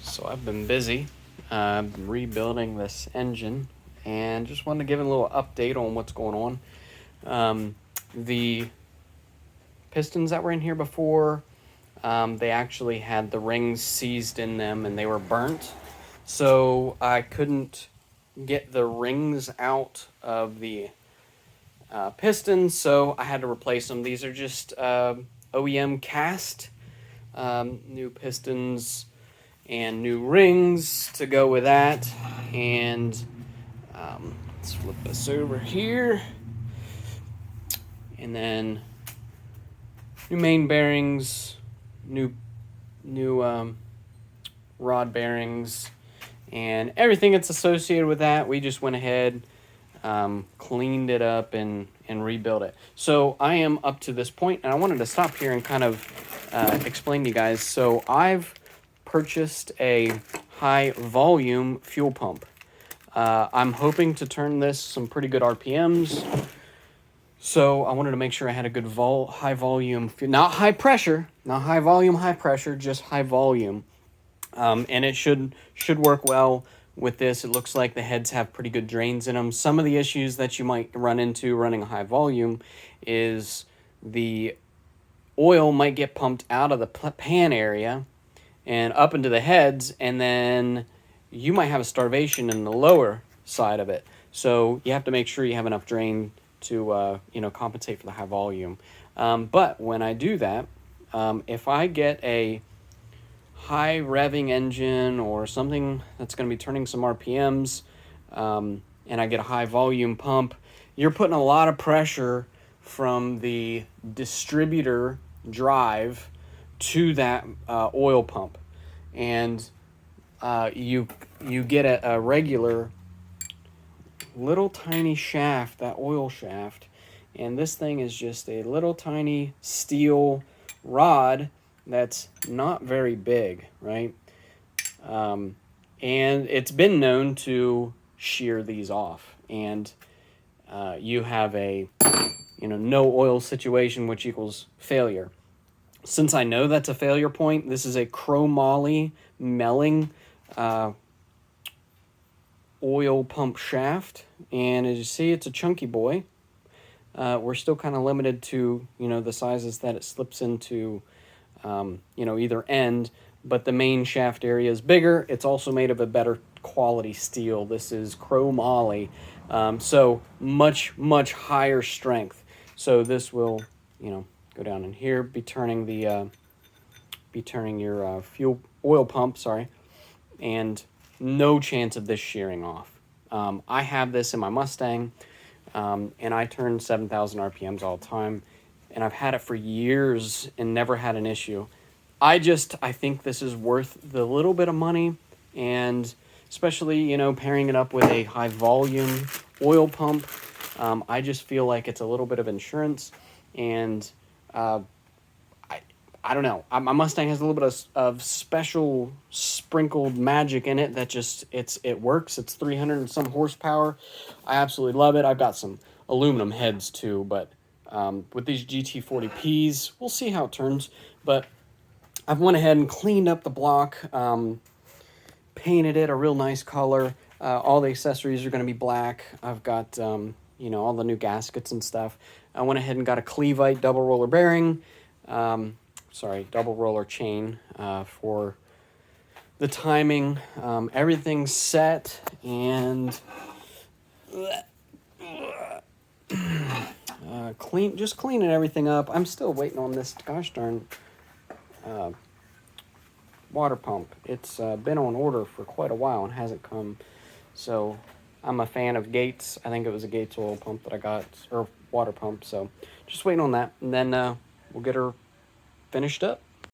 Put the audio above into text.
So I've been busy rebuilding this engine and just wanted to give a little update on what's going on. The pistons that were in here before, they actually had the rings seized in them and they were burnt. So I couldn't get the rings out of the pistons, so I had to replace them. These are just OEM cast new pistons and new rings to go with that. And let's flip this over here. And then new main bearings, new rod bearings, and everything that's associated with that. We just went ahead, cleaned it up, and rebuilt it. So I am up to this point, and I wanted to stop here and kind of explain to you guys. So I've purchased a high volume fuel pump. I'm hoping to turn this some pretty good RPMs. So I wanted to make sure I had a good high volume, not high pressure, not high volume, high pressure, just high volume. And it should work well with this. It looks like the heads have pretty good drains in them. Some of the issues that you might run into running a high volume is the oil might get pumped out of the pan area and up into the heads, and then you might have a starvation in the lower side of it. So you have to make sure you have enough drain to compensate for the high volume. But when I do that, if I get a high revving engine or something that's going to be turning some RPMs, and I get a high volume pump, you're putting a lot of pressure from the distributor drive to that oil pump, and you get a regular little tiny shaft, that oil shaft, and this thing is just a little tiny steel rod that's not very big, right? And it's been known to shear these off, and you have a no oil situation, which equals failure. Since I know that's a failure point, this is a chromoly Melling oil pump shaft, and as you see, it's a chunky boy. We're still kind of limited to the sizes that it slips into either end, but the main shaft area is bigger. It's also made of a better quality steel. This is chromoly, so much higher strength. So this will go down in here, be turning your fuel oil pump, and no chance of this shearing off. I have this in my Mustang, and I turn 7,000 RPMs all the time, and I've had it for years and never had an issue. I think this is worth the little bit of money, and especially, pairing it up with a high volume oil pump. I just feel like it's a little bit of insurance, and I don't know. My Mustang has a little bit of special sprinkled magic in it that just, it works. It's 300 and some horsepower. I absolutely love it. I've got some aluminum heads too, but with these GT40Ps, we'll see how it turns. But I've went ahead and cleaned up the block, painted it a real nice color. All the accessories are going to be black. I've got, all the new gaskets and stuff. I went ahead and got a Clevite double roller bearing. Double roller chain for the timing. Everything's set, and cleaning everything up. I'm still waiting on this gosh darn water pump. It's been on order for quite a while and hasn't come. So I'm a fan of Gates. I think it was a Gates oil pump that I got, or water pump. So just waiting on that, and then we'll get her finished up.